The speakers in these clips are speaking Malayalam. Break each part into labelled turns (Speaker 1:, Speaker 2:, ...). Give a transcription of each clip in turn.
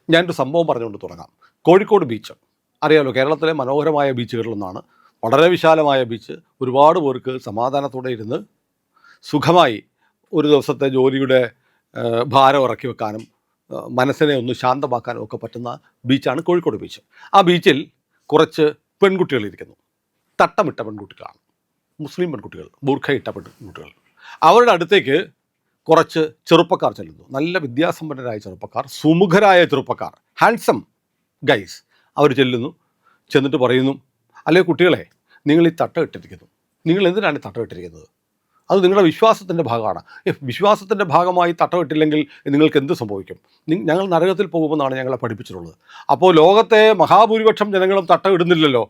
Speaker 1: ഞാനൊരു സംഭവം പറഞ്ഞുകൊണ്ട് തുടങ്ങാം. കോഴിക്കോട് ബീച്ച് അറിയാമല്ലോ, കേരളത്തിലെ മനോഹരമായ ബീച്ചുകളിലൊന്നാണ്. വളരെ വിശാലമായ ബീച്ച്. ഒരുപാട് പേർക്ക് സമാധാനത്തോടെ ഇരുന്ന് സുഖമായി ഒരു ദിവസത്തെ ജോലിയുടെ ഭാരം ഇറക്കി വെക്കാനും മനസ്സിനെ ഒന്ന് ശാന്തമാക്കാനും ഒക്കെ പറ്റുന്ന ബീച്ചാണ് കോഴിക്കോട് ബീച്ച്. ആ ബീച്ചിൽ കുറച്ച് പെൺകുട്ടികളിരിക്കുന്നു. തട്ടമിട്ട പെൺകുട്ടികളാണ്, മുസ്ലിം പെൺകുട്ടികൾ, ബൂർഖയിട്ട പെൺകുട്ടികൾ. അവരുടെ അടുത്തേക്ക് കുറച്ച് ചെറുപ്പക്കാർ ചെല്ലുന്നു. നല്ല വിദ്യാസമ്പന്നരായ ചെറുപ്പക്കാർ, സുമുഖരായ ചെറുപ്പക്കാർ, ഹാൻസം ഗൈസ്. അവർ ചെന്നിട്ട് പറയുന്നു, അല്ലേ കുട്ടികളെ, നിങ്ങൾ ഈ തട്ട ഇട്ടിരിക്കുന്നു, നിങ്ങൾ എന്തിനാണ് ഈ തട്ട ഇട്ടിരിക്കുന്നത്? അത് നിങ്ങളുടെ വിശ്വാസത്തിൻ്റെ ഭാഗമാണ്. വിശ്വാസത്തിൻ്റെ ഭാഗമായി തട്ട ഇട്ടില്ലെങ്കിൽ നിങ്ങൾക്ക് എന്ത് സംഭവിക്കും? ഞങ്ങൾ നരകത്തിൽ പോകുമെന്നാണ് ഞങ്ങളെ പഠിപ്പിച്ചിട്ടുള്ളത്. അപ്പോൾ ലോകത്തെ മഹാഭൂരിപക്ഷം ജനങ്ങളും തട്ട ഇടുന്നില്ലല്ലോ,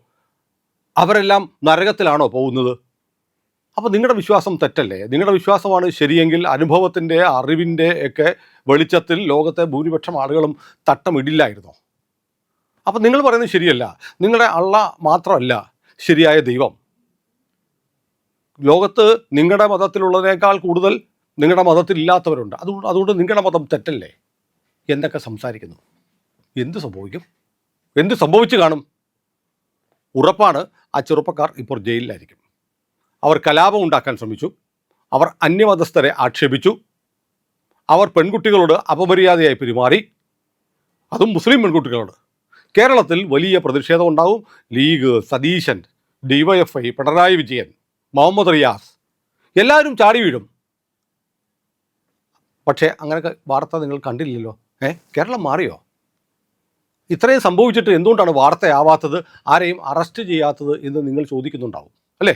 Speaker 1: അവരെല്ലാം നരകത്തിലാണോ പോകുന്നത്? അപ്പോൾ നിങ്ങളുടെ വിശ്വാസം തെറ്റല്ലേ? നിങ്ങളുടെ വിശ്വാസമാണ് ശരിയെങ്കിൽ അനുഭവത്തിൻ്റെ, അറിവിൻ്റെ ഒക്കെ വെളിച്ചത്തിൽ ലോകത്തെ ഭൂരിപക്ഷം ആളുകളും തട്ടമിടില്ലായിരുന്നോ? അപ്പം നിങ്ങൾ പറയുന്നത് ശരിയല്ല. നിങ്ങളുടെ അള്ള മാത്രമല്ല ശരിയായ ദൈവം. ലോകത്ത് നിങ്ങളുടെ മതത്തിലുള്ളതിനേക്കാൾ കൂടുതൽ നിങ്ങളുടെ മതത്തിലില്ലാത്തവരുണ്ട്. അതുകൊണ്ട് നിങ്ങളുടെ മതം തെറ്റല്ലേ? എന്തൊക്കെ സംസാരിക്കുന്നു? എന്ത് സംഭവിക്കും? എന്ത് സംഭവിച്ചു കാണും? ഉറപ്പാണ്, ആ ചെറുപ്പക്കാർ ഇപ്പോൾ ജയിലിലായിരിക്കും. അവർ കലാപം ഉണ്ടാക്കാൻ ശ്രമിച്ചു, അവർ അന്യമതസ്ഥരെ ആക്ഷേപിച്ചു, അവർ പെൺകുട്ടികളോട് അപമര്യാദയായി പെരുമാറി, അതും മുസ്ലിം പെൺകുട്ടികളോട്. കേരളത്തിൽ വലിയ പ്രതിഷേധം ഉണ്ടാവും. ലീഗ്, സതീശൻ, ഡിവൈഎഫ്ഐ, പിണറായി വിജയൻ, മുഹമ്മദ് റിയാസ് എല്ലാവരും ചാടി വീഴും. പക്ഷേ അങ്ങനെയൊക്കെ വാർത്ത നിങ്ങൾ കണ്ടില്ലല്ലോ. കേരളം മാറിയോ? ഇത്രയും സംഭവിച്ചിട്ട് എന്തുകൊണ്ടാണ് വാർത്തയാവാത്തത്, ആരെയും അറസ്റ്റ് ചെയ്യാത്തത് എന്ന് നിങ്ങൾ ചോദിക്കുന്നുണ്ടാവും അല്ലേ?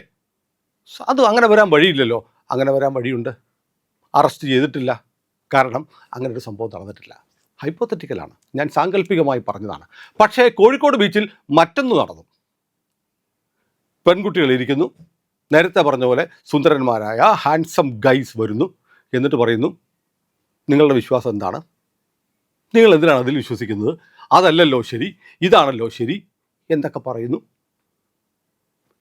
Speaker 1: അത് അങ്ങനെ വരാൻ വഴിയില്ലല്ലോ. അങ്ങനെ വരാൻ വഴിയുണ്ട്. അറസ്റ്റ് ചെയ്തിട്ടില്ല, കാരണം അങ്ങനെ ഒരു സംഭവം നടന്നിട്ടില്ല. ഹൈപ്പോത്തറ്റിക്കലാണ്, ഞാൻ സാങ്കല്പികമായി പറഞ്ഞതാണ്. പക്ഷേ കോഴിക്കോട് ബീച്ചിൽ മറ്റൊന്ന് നടന്നു. പെൺകുട്ടികളിരിക്കുന്നു, നേരത്തെ പറഞ്ഞ പോലെ സുന്ദരന്മാരായ ഹാൻസം ഗൈസ് വരുന്നു. എന്നിട്ട് പറയുന്നു, നിങ്ങളുടെ വിശ്വാസം എന്താണ്? നിങ്ങൾ എന്തിനാണ് അതിൽ വിശ്വസിക്കുന്നത്? അതല്ലല്ലോ ശരി, ഇതാണല്ലോ ശരി എന്തൊക്കെ പറയുന്നു.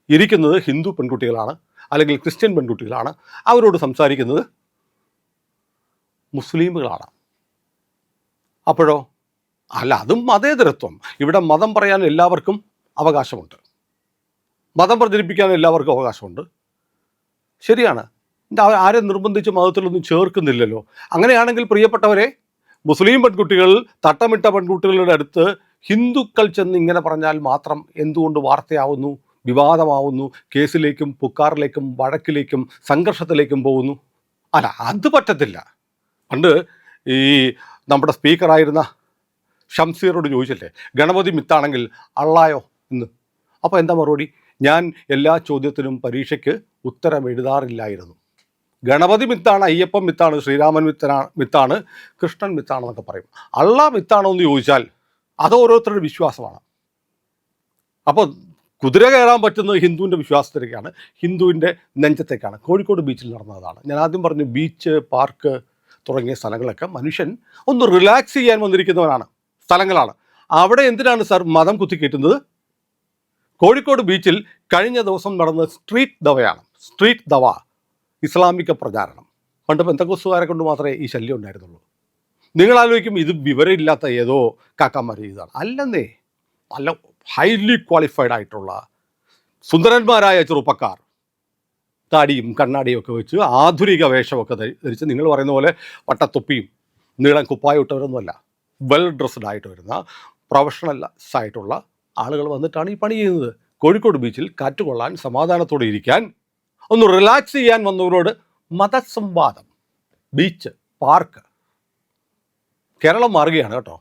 Speaker 1: ഇരിക്കുന്നത് ഹിന്ദു പെൺകുട്ടികളാണ്, അല്ലെങ്കിൽ ക്രിസ്ത്യൻ പെൺകുട്ടികളാണ്. അവരോട് സംസാരിക്കുന്നത് മുസ്ലിമുകളാണ്. അപ്പോഴോ? അല്ല, അതും മതേതരത്വം. ഇവിടെ മതം പറയാൻ എല്ലാവർക്കും അവകാശമുണ്ട്, മതം പ്രചരിപ്പിക്കാൻ എല്ലാവർക്കും അവകാശമുണ്ട്. ശരിയാണ്, ആരെ നിർബന്ധിച്ച് മതത്തിലൊന്നും ചേർക്കുന്നില്ലല്ലോ. അങ്ങനെയാണെങ്കിൽ പ്രിയപ്പെട്ടവരെ, മുസ്ലിം പെൺകുട്ടികൾ, തട്ടമിട്ട പെൺകുട്ടികളുടെ അടുത്ത് ഹിന്ദുക്കൾ ചെന്ന് ഇങ്ങനെ പറഞ്ഞാൽ മാത്രം എന്തുകൊണ്ട് വാർത്തയാവുന്നു, വിവാദമാവുന്നു, കേസിലേക്കും പുക്കാറിലേക്കും വഴക്കിലേക്കും സംഘർഷത്തിലേക്കും പോകുന്നു? അല്ല, അത് പറ്റത്തില്ല. പണ്ട് ഈ നമ്മുടെ സ്പീക്കറായിരുന്ന ഷംസീറോട് ചോദിച്ചില്ലേ, ഗണപതി മിത്താണെങ്കിൽ അള്ളായോ എന്ന്? അപ്പോൾ എന്താ മറുപടി? ഞാൻ എല്ലാ ചോദ്യത്തിനും പരീക്ഷയ്ക്ക് ഉത്തരം എഴുതാറില്ലായിരുന്നു. ഗണപതി മിത്താണ്, അയ്യപ്പൻ മിത്താണ്, ശ്രീരാമൻ മിത്താണ്, കൃഷ്ണൻ മിത്താണെന്നൊക്കെ പറയും. അള്ളാ മിത്താണോ എന്ന് ചോദിച്ചാൽ അത് ഓരോരുത്തരുടെ വിശ്വാസമാണ്. അപ്പോൾ കുതിര കയറാൻ പറ്റുന്നത് ഹിന്ദുവിൻ്റെ വിശ്വാസത്തിലേക്കാണ്, ഹിന്ദുവിൻ്റെ നെഞ്ചത്തേക്കാണ്. കോഴിക്കോട് ബീച്ചിൽ നടന്നതാണ്. ഞാൻ ആദ്യം പറഞ്ഞു, ബീച്ച്, പാർക്ക് തുടങ്ങിയ സ്ഥലങ്ങളൊക്കെ മനുഷ്യൻ ഒന്ന് റിലാക്സ് ചെയ്യാൻ വന്നിരിക്കുന്നവരാണ് സ്ഥലങ്ങളാണ്. അവിടെ എന്തിനാണ് സാർ മതം കുത്തിക്കയറ്റുന്നത്? കോഴിക്കോട് ബീച്ചിൽ കഴിഞ്ഞ ദിവസം നടന്ന സ്ട്രീറ്റ് ദവയാണ്. സ്ട്രീറ്റ് ദവ, ഇസ്ലാമിക പ്രചാരണം. പണ്ട് പെന്തക്കോസ്തുകാരെ കൊണ്ട് മാത്രമേ ഈ ശല്യം ഉണ്ടായിരുന്നുള്ളൂ. നിങ്ങൾ ആലോചിക്കും, ഇത് വിവരമില്ലാത്ത ഏതോ കാക്കാമാർ ചെയ്തതാണ്. അല്ലെന്നേ, നല്ല ഹൈലി ക്വാളിഫൈഡ് ആയിട്ടുള്ള സുന്ദരന്മാരായ ചെറുപ്പക്കാർ, താടിയും കണ്ണാടിയും ഒക്കെ വെച്ച് ആധുനിക വേഷമൊക്കെ ധരിച്ച്, നിങ്ങൾ പറയുന്ന പോലെ വട്ടത്തൊപ്പിയും നീളം കുപ്പായം ഇട്ടവരൊന്നുമല്ല, വെൽ ഡ്രസ്ഡ് ആയിട്ട് വരുന്ന പ്രൊഫഷണൽസ് ആയിട്ടുള്ള ആളുകൾ വന്നിട്ടാണ് ഈ പണി ചെയ്യുന്നത്. കോഴിക്കോട് ബീച്ചിൽ കാറ്റുകൊള്ളാൻ, സമാധാനത്തോടെ ഇരിക്കാൻ, ഒന്ന് റിലാക്സ് ചെയ്യാൻ വന്നവരോട് മതസംവാദം. Beach, park. കേരളം മാറുകയാണ് കേട്ടോ,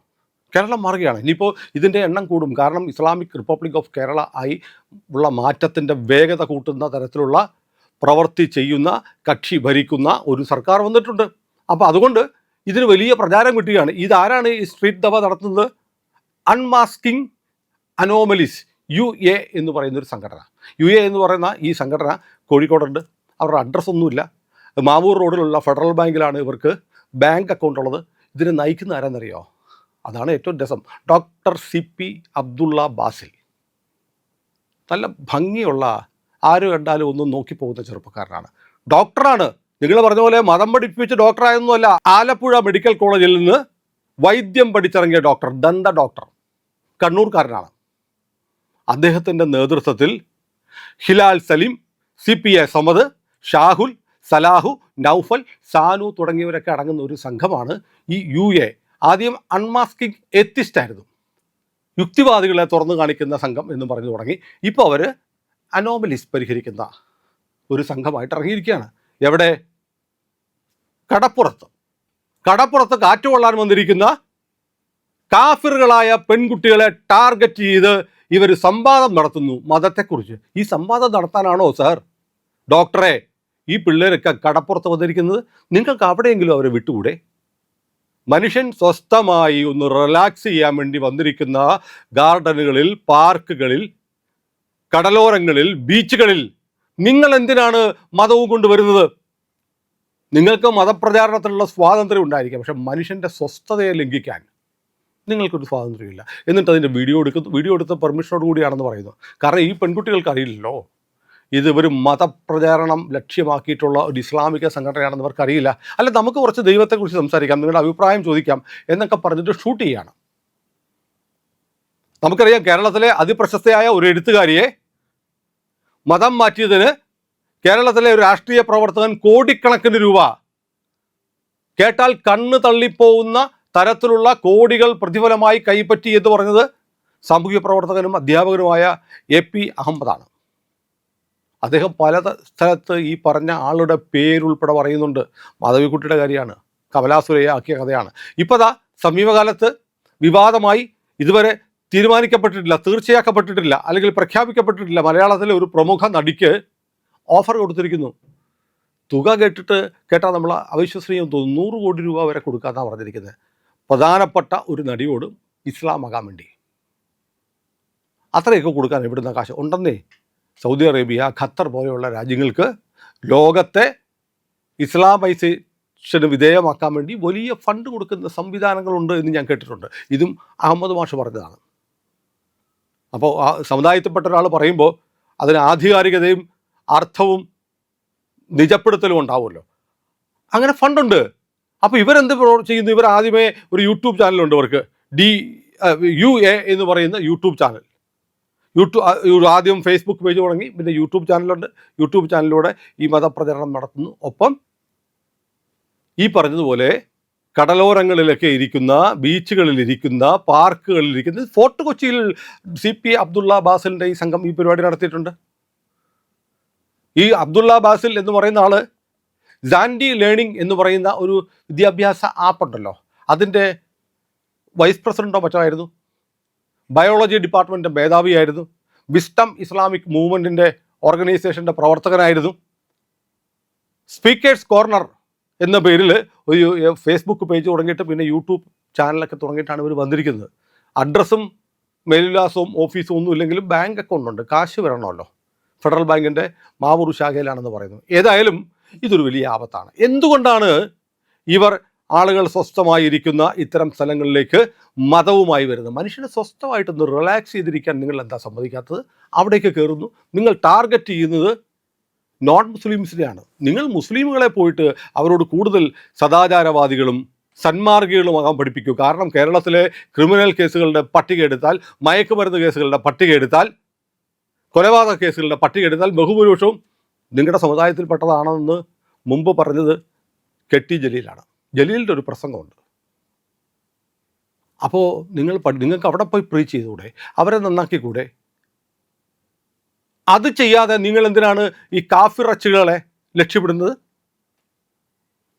Speaker 1: കേരളം മാറുകയാണ്. ഇനിയിപ്പോൾ ഇതിൻ്റെ എണ്ണം കൂടും, കാരണം ഇസ്ലാമിക് റിപ്പബ്ലിക് ഓഫ് കേരള ആയി ഉള്ള മാറ്റത്തിൻ്റെ വേഗത കൂട്ടുന്ന തരത്തിലുള്ള പ്രവൃത്തി ചെയ്യുന്ന, കക്ഷി ഭരിക്കുന്ന ഒരു സർക്കാർ വന്നിട്ടുണ്ട്. അപ്പോൾ അതുകൊണ്ട് ഇതിന് വലിയ പ്രചാരം കിട്ടുകയാണ്. ഇതാരാണ് ഈ സ്ട്രീറ്റ് ദവ നടത്തുന്നത്? അൺമാസ്കിംഗ് അനോമലീസ് UA എന്ന് പറയുന്നൊരു സംഘടന. UA എന്ന് പറയുന്ന ഈ സംഘടന കോഴിക്കോടുണ്ട്. അവരുടെ അഡ്രസ്സൊന്നുമില്ല. മാവൂർ റോഡിലുള്ള ഫെഡറൽ ബാങ്കിലാണ് ഇവർക്ക് ബാങ്ക് അക്കൗണ്ട് ഉള്ളത്. ഇതിനെ നയിക്കുന്ന ആരാന്നറിയോ? അതാണ് ഏറ്റവും രസം. Doctor CP Abdulla Basil. നല്ല ഭംഗിയുള്ള, ആര് കണ്ടാലും ഒന്നും നോക്കിപ്പോകുന്ന ചെറുപ്പക്കാരനാണ്. ഡോക്ടറാണ്. നിങ്ങൾ പറഞ്ഞ പോലെ മതം പഠിപ്പിച്ച് ഡോക്ടറായൊന്നുമല്ല. ആലപ്പുഴ മെഡിക്കൽ കോളേജിൽ നിന്ന് വൈദ്യം പഠിച്ചിറങ്ങിയ ഡോക്ടർ, ദന്ത ഡോക്ടർ, കണ്ണൂർക്കാരനാണ്. അദ്ദേഹത്തിൻ്റെ നേതൃത്വത്തിൽ ഹിലാൽ സലീം, CPA സമദ്, ഷാഹുൽ, സലാഹു, നൗഫൽ, സാനു തുടങ്ങിയവരൊക്കെ അടങ്ങുന്ന ഒരു സംഘമാണ് ഈ UA. ആദ്യം അൺമാസ്കിംഗ് എത്തിസ്റ്റ് ആയിരുന്നു, യുക്തിവാദികളെ തുറന്നു കാണിക്കുന്ന സംഘം എന്ന് പറഞ്ഞു തുടങ്ങി. ഇപ്പോൾ അവർ അനോമലീസ് പരിഹരിക്കുന്ന ഒരു സംഘമായിട്ട് ഇറങ്ങിയിരിക്കുകയാണ്. എവിടെ? കടപ്പുറത്ത് കാറ്റ് കൊള്ളാൻ വന്നിരിക്കുന്ന കാഫിറുകളായ പെൺകുട്ടികളെ ടാർഗറ്റ് ചെയ്ത് ഇവർ സംവാദം നടത്തുന്നു മതത്തെക്കുറിച്ച്. ഈ സംവാദം നടത്താനാണോ സാർ ഡോക്ടറെ ഈ പിള്ളേരൊക്കെ കടപ്പുറത്ത് വന്നിരിക്കുന്നത്? നിങ്ങൾക്ക് അവിടെയെങ്കിലും അവരെ വിട്ടുകൂടെ? മനുഷ്യൻ സ്വസ്ഥമായി ഒന്ന് റിലാക്സ് ചെയ്യാൻ വേണ്ടി വന്നിരിക്കുന്ന ഗാർഡനുകളിൽ, പാർക്കുകളിൽ, കടലോരങ്ങളിൽ, ബീച്ചുകളിൽ നിങ്ങൾ എന്തിനാണ് മതവും കൊണ്ടുവരുന്നത്? നിങ്ങൾക്ക് മതപ്രചാരണത്തിനുള്ള സ്വാതന്ത്ര്യം ഉണ്ടായിരിക്കാം, പക്ഷെ മനുഷ്യൻ്റെ സ്വസ്ഥതയെ ലംഘിക്കാൻ നിങ്ങൾക്കൊരു സ്വാതന്ത്ര്യമില്ല. എന്നിട്ട് അതിൻ്റെ വീഡിയോ എടുത്ത പെർമിഷനോട് കൂടിയാണെന്ന് പറയുന്നു. കാരണം ഈ പെൺകുട്ടികൾക്ക് അറിയില്ലല്ലോ ഇത് ഒരു മതപ്രചാരണം ലക്ഷ്യമാക്കിയിട്ടുള്ള ഒരു ഇസ്ലാമിക സംഘടനയാണെന്ന് അവർക്കറിയില്ല. അല്ല, നമുക്ക് കുറച്ച് ദൈവത്തെക്കുറിച്ച് സംസാരിക്കാം, നിങ്ങളുടെ അഭിപ്രായം ചോദിക്കാം എന്നൊക്കെ പറഞ്ഞിട്ട് ഷൂട്ട് ചെയ്യാണ്. നമുക്കറിയാം, കേരളത്തിലെ അതിപ്രശസ്തയായ ഒരു എഴുത്തുകാരിയെ മതം മാറ്റിയതിന് കേരളത്തിലെ ഒരു രാഷ്ട്രീയ പ്രവർത്തകൻ കോടിക്കണക്കിന് രൂപ, കേട്ടാൽ കണ്ണ് തള്ളിപ്പോകുന്ന തരത്തിലുള്ള കോടികൾ പ്രതിഫലമായി കൈപ്പറ്റി എന്ന് പറഞ്ഞത് സാമൂഹ്യ പ്രവർത്തകനും അധ്യാപകനുമായ AP അഹമ്മദാണ്. അദ്ദേഹം പല സ്ഥലത്ത് ഈ പറഞ്ഞ ആളുടെ പേരുൾപ്പെടെ പറയുന്നുണ്ട്. മാധവിക്കുട്ടിയുടെ കാര്യമാണ്, കമലാസുരയെ ആക്കിയ കഥയാണ്. ഇപ്പോൾ ദാ സമീപകാലത്ത് വിവാദമായി ഇതുവരെ തീരുമാനിക്കപ്പെട്ടിട്ടില്ല, തീർച്ചയാക്കപ്പെട്ടിട്ടില്ല, അല്ലെങ്കിൽ പ്രഖ്യാപിക്കപ്പെട്ടിട്ടില്ല, മലയാളത്തിലെ ഒരു പ്രമുഖ നടിക്ക് ഓഫർ കൊടുത്തിരിക്കുന്നു. തുക കേട്ടാൽ നമ്മൾ അവിശ്വസനീയം തോന്നും. 100 കോടി രൂപ വരെ കൊടുക്കാമെന്നാണ് പറഞ്ഞിരിക്കുന്നത്. പ്രധാനപ്പെട്ട ഒരു നടിയോട് ഇസ്ലാമാകാൻ വേണ്ടി അത്രയൊക്കെ കൊടുക്കാൻ എവിടുന്ന കാശ് ഉണ്ടെന്നേ? സൗദി അറേബ്യ, ഖത്തർ പോലെയുള്ള രാജ്യങ്ങൾക്ക് ലോകത്തെ ഇസ്ലാമൈസേഷന് വിധേയമാക്കാൻ വേണ്ടി വലിയ ഫണ്ട് കൊടുക്കുന്ന സംവിധാനങ്ങളുണ്ട് എന്ന് ഞാൻ കേട്ടിട്ടുണ്ട്. ഇതും അഹമ്മദ് മാഷ് പറഞ്ഞതാണ്. അപ്പോൾ ആ സമുദായത്തിൽപ്പെട്ട ഒരാൾ പറയുമ്പോൾ അതിന് ആധികാരികതയും അർത്ഥവും നിജപ്പെടുത്തലും ഉണ്ടാവുമല്ലോ. അങ്ങനെ ഫണ്ടുണ്ട്. അപ്പോൾ ഇവരെന്ത് ചെയ്യുന്നു? ഇവർ ആദ്യമേ ഒരു യൂട്യൂബ് ചാനലുണ്ട് ഇവർക്ക്, DUA എന്ന് പറയുന്ന യൂട്യൂബ് ചാനൽ. ആദ്യം ഫേസ്ബുക്ക് പേജ് തുടങ്ങി, പിന്നെ യൂട്യൂബ് ചാനലുണ്ട്. യൂട്യൂബ് ചാനലിലൂടെ ഈ മതപ്രചരണം നടത്തുന്നു. ഒപ്പം ഈ പറഞ്ഞതുപോലെ കടലോരങ്ങളിലൊക്കെ ഇരിക്കുന്ന, ബീച്ചുകളിലിരിക്കുന്ന, പാർക്കുകളിലിരിക്കുന്ന, ഫോർട്ട് കൊച്ചിയിൽ CP അബ്ദുള്ള ബാസിലിൻ്റെ ഈ സംഘം ഈ പരിപാടി നടത്തിയിട്ടുണ്ട്. ഈ അബ്ദുള്ള ബാസിൽ എന്ന് പറയുന്ന ആൾ സാൻഡി ലേണിംഗ് എന്ന് പറയുന്ന ഒരു വിദ്യാഭ്യാസ ആപ്പ് ഉണ്ടല്ലോ, അതിൻ്റെ വൈസ് പ്രസിഡൻറ്റോ മറ്റോ ആയിരുന്നു. ബയോളജി ഡിപ്പാർട്ട്മെൻറ്റ് മേധാവിയായിരുന്നു. വിസ്ഡം ഇസ്ലാമിക് മൂവ്മെൻറ്റിൻ്റെ ഓർഗനൈസേഷൻ്റെ പ്രവർത്തകനായിരുന്നു. സ്പീക്കേഴ്സ് കോർണർ എന്ന പേരിൽ ഒരു ഫേസ്ബുക്ക് പേജ് തുടങ്ങിയിട്ട് പിന്നെ യൂട്യൂബ് ചാനലൊക്കെ തുടങ്ങിയിട്ടാണ് ഇവർ വന്നിരിക്കുന്നത്. അഡ്രസ്സും മേൽവിലാസവും ഓഫീസും ഒന്നും ഇല്ലെങ്കിലും ബാങ്ക് അക്കൗണ്ട് ഉണ്ട്, കാശ് വരണമല്ലോ. ഫെഡറൽ ബാങ്കിൻ്റെ മാവൂർ ശാഖയിലാണെന്ന് പറയുന്നു. ഏതായാലും ഇതൊരു വലിയ ആപത്താണ്. എന്തുകൊണ്ടാണ് ഇവർ ആളുകൾ സ്വസ്ഥമായിരിക്കുന്ന ഇത്തരം സ്ഥലങ്ങളിലേക്ക് മതവുമായി വരുന്നത്? മനുഷ്യനെ സ്വസ്ഥമായിട്ടൊന്ന് റിലാക്സ് ചെയ്തിരിക്കാൻ നിങ്ങൾ എന്താ സമ്മതിക്കാത്തത്? അവിടേക്ക് കയറുന്നു. നിങ്ങൾ ടാർഗറ്റ് ചെയ്യുന്നത് നോൺ മുസ്ലിംസിനെയാണ്. നിങ്ങൾ മുസ്ലിമുകളെ പോയിട്ട് അവരോട് കൂടുതൽ സദാചാരവാദികളും സന്മാർഗികളുമാകാൻ പഠിപ്പിക്കൂ. കാരണം കേരളത്തിലെ ക്രിമിനൽ കേസുകളുടെ പട്ടിക എടുത്താൽ, മയക്കുമരുന്ന് കേസുകളുടെ പട്ടിക എടുത്താൽ, കൊലപാതക കേസുകളുടെ പട്ടിക എടുത്താൽ ബഹുഭൂരിപക്ഷവും നിങ്ങളുടെ സമുദായത്തിൽപ്പെട്ടതാണെന്ന് മുമ്പ് പറഞ്ഞത് കെട്ടി ജലീലാണ്. ജലീലിൻ്റെ ഒരു പ്രസംഗമുണ്ട്. അപ്പോൾ നിങ്ങൾക്ക് അവിടെ പോയി പ്രീച്ച് ചെയ്തുകൂടെ? അവരെ നന്നാക്കിക്കൂടെ? അത് ചെയ്യാതെ നിങ്ങൾ എന്തിനാണ് ഈ കാഫിറച്ചുകളെ ലക്ഷ്യപ്പെടുന്നത്?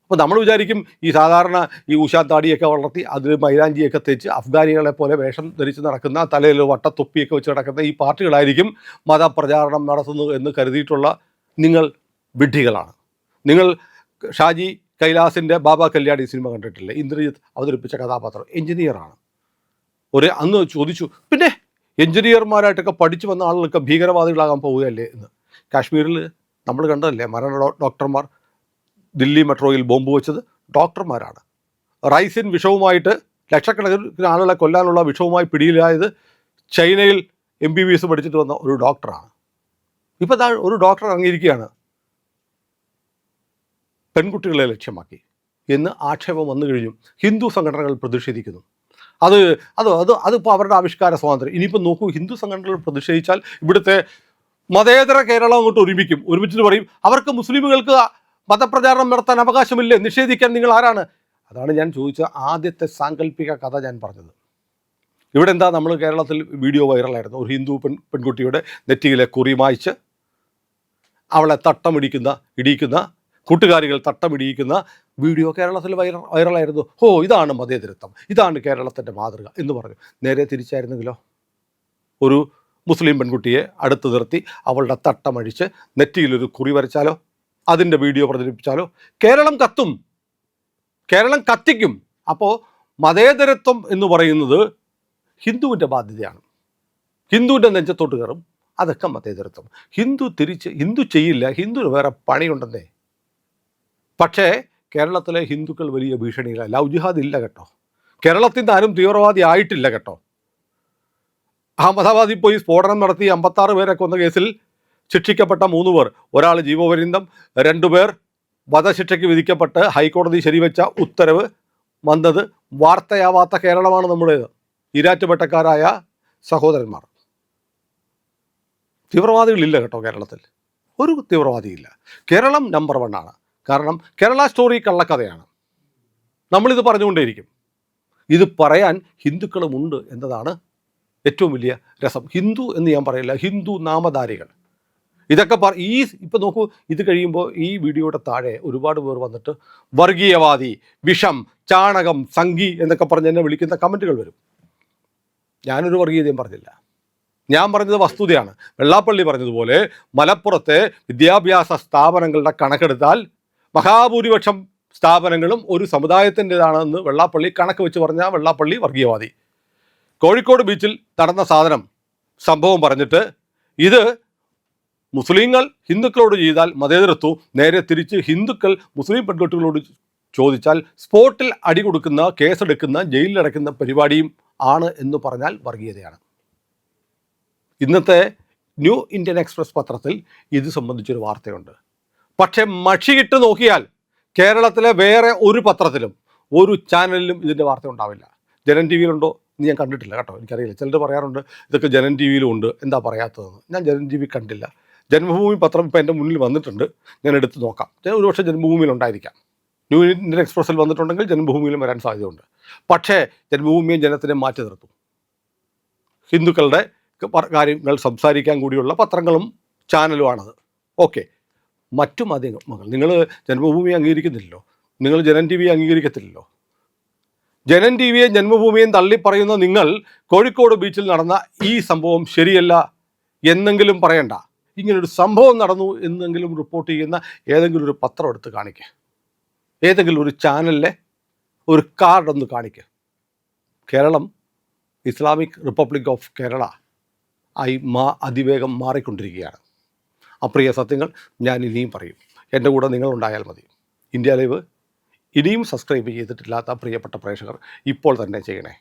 Speaker 1: അപ്പോൾ നമ്മൾ വിചാരിക്കും ഈ സാധാരണ ഈ ഉഷാത്താടിയൊക്കെ വളർത്തി അതിൽ മൈലാഞ്ചിയൊക്കെ തേച്ച് അഫ്ഗാനികളെ പോലെ വേഷം ധരിച്ച് നടക്കുന്ന, തലയിൽ വട്ടത്തൊപ്പിയൊക്കെ വെച്ച് നടക്കുന്ന ഈ പാർട്ടികളായിരിക്കും മതപ്രചാരണം നടത്തുന്നു എന്ന് കരുതിയിട്ടുള്ള നിങ്ങൾ വിഡ്ഢികളാണ്. നിങ്ങൾ ഷാജി കൈലാസിൻ്റെ ബാബ കല്യാണി സിനിമ കണ്ടിട്ടില്ലേ? ഇന്ദ്രജിത്ത് അവതരിപ്പിച്ച കഥാപാത്രം എഞ്ചിനീയറാണ്. അന്ന് ചോദിച്ചു, പിന്നെ എഞ്ചിനീയർമാരായിട്ടൊക്കെ പഠിച്ചു വന്ന ആളുകൾക്ക് ഭീകരവാദികളാകാൻ പോവുകയല്ലേ എന്ന്. കാശ്മീരിൽ നമ്മൾ കണ്ടതല്ലേ, മരണ ഡോക്ടർമാർ ദില്ലി മെട്രോയിൽ ബോംബ് വെച്ചത് ഡോക്ടർമാരാണ്. റൈസിൻ വിഷവുമായിട്ട് ലക്ഷക്കണക്കിന് ആളുകളെ കൊല്ലാനുള്ള വിഷവുമായി പിടിയിലായത് ചൈനയിൽ MBBS പഠിച്ചിട്ട് വന്ന ഒരു ഡോക്ടറാണ്. ഇപ്പോൾ ഒരു ഡോക്ടർ ഇറങ്ങിയിരിക്കുകയാണ് പെൺകുട്ടികളെ ലക്ഷ്യമാക്കി. എന്ന് ആക്ഷേപം വന്നു കഴിഞ്ഞു. ഹിന്ദു സംഘടനകൾ പ്രതിഷേധിക്കുന്നു. അത് അത് അത് അതിപ്പോൾ അവരുടെ ആവിഷ്കാര സ്വാതന്ത്ര്യം. ഇനിയിപ്പോൾ നോക്കൂ, ഹിന്ദു സംഘടനകൾ പ്രതിഷേധിച്ചാൽ ഇവിടുത്തെ മതേതര കേരളം അങ്ങോട്ട് ഒരുമിച്ചിട്ട് പറയും അവർക്ക് മുസ്ലിമുകൾക്ക് മതപ്രചാരണം നടത്താൻ അവകാശമില്ലേ, നിഷേധിക്കാൻ നിങ്ങൾ ആരാണ്? അതാണ് ഞാൻ ചോദിച്ച ആദ്യത്തെ സാങ്കല്പിക കഥ ഞാൻ പറഞ്ഞത്. ഇവിടെ എന്താ, നമ്മൾ കേരളത്തിൽ വീഡിയോ വൈറലായിരുന്നു. ഒരു ഹിന്ദു പെൺകുട്ടിയുടെ നെറ്റിയിലെ കുറി മായ്ച്ച് അവളെ ഇടിയിക്കുന്ന കൂട്ടുകാരികൾ തട്ടമിടിയിക്കുന്ന വീഡിയോ കേരളത്തിൽ വൈറലായിരുന്നു. ഇതാണ് മതേതരത്വം, ഇതാണ് കേരളത്തിൻ്റെ മാതൃക എന്ന് പറഞ്ഞു. നേരെ തിരിച്ചായിരുന്നെങ്കിലോ, ഒരു മുസ്ലിം പെൺകുട്ടിയെ അടുത്ത് നിർത്തി അവളുടെ തട്ടമഴിച്ച് നെറ്റിയിലൊരു കുറി വരച്ചാലോ, അതിൻ്റെ വീഡിയോ പ്രചരിപ്പിച്ചാലോ കേരളം കത്തും, കേരളം കത്തിക്കും. അപ്പോൾ മതേതരത്വം എന്ന് പറയുന്നത് ഹിന്ദുവിൻ്റെ ബാധ്യതയാണ്. ഹിന്ദുവിൻ്റെ നെഞ്ചത്തോട്ട് കയറും, അതൊക്കെ മതേതരത്വം. ഹിന്ദു ചെയ്യില്ല, ഹിന്ദുവിന് വേറെ പണിയുണ്ടെന്നേ. പക്ഷേ കേരളത്തിലെ ഹിന്ദുക്കൾ വലിയ ഭീഷണിയില്ല. ലവ് ജിഹാദ് ഇല്ല കേട്ടോ. കേരളത്തിൽ നിന്ന് ആരും തീവ്രവാദി ആയിട്ടില്ല കേട്ടോ. അഹമ്മദാബാദിൽ പോയി സ്ഫോടനം നടത്തി 56 പേരെ കൊന്ന കേസിൽ ശിക്ഷിക്കപ്പെട്ട 3 പേർ, ഒരാൾ ജീവപര്യന്തം, 2 പേർ വധശിക്ഷയ്ക്ക് വിധിക്കപ്പെട്ട് ഹൈക്കോടതി ശരിവെച്ച ഉത്തരവ് വന്നത് വാർത്തയാവാത്ത കേരളമാണ് നമ്മുടേത്. ഈരാറ്റുപേട്ടക്കാരായ സഹോദരന്മാർ. തീവ്രവാദികളില്ല കേട്ടോ കേരളത്തിൽ, ഒരു തീവ്രവാദിയില്ല. കേരളം നമ്പർ 1 ആണ്. കാരണം കേരള സ്റ്റോറി കള്ളക്കഥയാണ്. നമ്മളിത് പറഞ്ഞുകൊണ്ടേയിരിക്കും. ഇത് പറയാൻ ഹിന്ദുക്കളുമുണ്ട് എന്നതാണ് ഏറ്റവും വലിയ രസം. ഹിന്ദു എന്ന് ഞാൻ പറയില്ല, ഹിന്ദു നാമധാരികൾ. ഇതൊക്കെ ഇപ്പം നോക്കൂ, ഇത് കഴിയുമ്പോൾ ഈ വീഡിയോയുടെ താഴെ ഒരുപാട് പേർ വന്നിട്ട് വർഗീയവാദി, വിഷം, ചാണകം, സംഘി എന്നൊക്കെ പറഞ്ഞ് എന്നെ വിളിക്കുന്ന കമൻറ്റുകൾ വരും. ഞാനൊരു വർഗീയതയും പറഞ്ഞില്ല. ഞാൻ പറഞ്ഞത് വസ്തുതയാണ്. വെള്ളാപ്പള്ളി പറഞ്ഞതുപോലെ മലപ്പുറത്തെ വിദ്യാഭ്യാസ സ്ഥാപനങ്ങളുടെ കണക്കെടുത്താൽ മഹാഭൂരിപക്ഷം സ്ഥാപനങ്ങളും ഒരു സമുദായത്തിൻ്റെതാണെന്ന് വെള്ളാപ്പള്ളി കണക്ക് വെച്ച് പറഞ്ഞാൽ വെള്ളാപ്പള്ളി വർഗീയവാദി. കോഴിക്കോട് ബീച്ചിൽ നടന്ന സംഭവം പറഞ്ഞിട്ട് ഇത് മുസ്ലിങ്ങൾ ഹിന്ദുക്കളോട് ചെയ്താൽ മതേതരത്വവും, നേരെ തിരിച്ച് ഹിന്ദുക്കൾ മുസ്ലിം പെൺകുട്ടികളോട് ചോദിച്ചാൽ സ്പോട്ടിൽ അടി കൊടുക്കുന്ന, കേസെടുക്കുന്ന, ജയിലിലടയ്ക്കുന്ന പരിപാടിയും ആണ് എന്ന് പറഞ്ഞാൽ വർഗീയതയാണ്. ഇന്നത്തെ ന്യൂ ഇന്ത്യൻ എക്സ്പ്രസ് പത്രത്തിൽ ഇത് സംബന്ധിച്ചൊരു വാർത്തയുണ്ട്. പക്ഷേ മഷിയിട്ട് നോക്കിയാൽ കേരളത്തിലെ വേറെ ഒരു പത്രത്തിലും ഒരു ചാനലിലും ഇതിൻ്റെ വാർത്ത ഉണ്ടാവില്ല. ജനൻ ടി വിയിലുണ്ടോ എന്ന് ഞാൻ കണ്ടിട്ടില്ല കേട്ടോ, എനിക്കറിയില്ല. ചിലർ പറയാറുണ്ട് ഇതൊക്കെ ജനൻ ടി വിയിലും ഉണ്ട്, എന്താ പറയാത്തതെന്ന്. ഞാൻ ജനൻ ടി വി കണ്ടില്ല. ജന്മഭൂമി പത്രം ഇപ്പോൾ എൻ്റെ മുന്നിൽ വന്നിട്ടുണ്ട്, ഞാൻ എടുത്ത് നോക്കാം. ഒരുപക്ഷെ ജന്മഭൂമിയിലുണ്ടായിരിക്കാം. ന്യൂ ഇന്ത്യൻ എക്സ്പ്രസ്സിൽ വന്നിട്ടുണ്ടെങ്കിൽ ജന്മഭൂമിയിലും വരാൻ സാധ്യതയുണ്ട്. പക്ഷേ ജന്മഭൂമിയെ ജനത്തിനെ മാറ്റി നിർത്തും. ഹിന്ദുക്കളുടെ കാര്യങ്ങൾ സംസാരിക്കാൻ കൂടിയുള്ള പത്രങ്ങളും ചാനലുമാണത്. ഓക്കെ, മറ്റു മാധ്യമങ്ങൾ, നിങ്ങൾ ജന്മഭൂമിയെ അംഗീകരിക്കുന്നില്ലല്ലോ, നിങ്ങൾ ജനൻ ടി വിയെ അംഗീകരിക്കത്തില്ലല്ലോ. ജനൻ ടി വിയെ ജന്മഭൂമിയെയും തള്ളിപ്പറയുന്ന നിങ്ങൾ കോഴിക്കോട് ബീച്ചിൽ നടന്ന ഈ സംഭവം ശരിയല്ല എന്നെങ്കിലും പറയണ്ട. ഇങ്ങനൊരു സംഭവം നടന്നു എന്നെങ്കിലും റിപ്പോർട്ട് ചെയ്യുന്ന ഏതെങ്കിലും ഒരു പത്രം എടുത്ത് കാണിക്കുക, ഏതെങ്കിലും ഒരു ചാനലിലെ ഒരു കാർഡൊന്ന് കാണിക്കുക. Keralam Islamic republic of Kerala ആയി അതിവേഗം മാറിക്കൊണ്ടിരിക്കുകയാണ്. അപ്രിയ സത്യങ്ങൾ ഞാൻ ഇനിയും പറയും. എൻ്റെ കൂടെ നിങ്ങളുണ്ടായാൽ മതി. ഇന്ത്യ ലൈവ് ഇനിയും സബ്സ്ക്രൈബ് ചെയ്തിട്ടില്ലാത്ത പ്രിയപ്പെട്ട പ്രേക്ഷകർ ഇപ്പോൾ തന്നെ ചെയ്യണേ.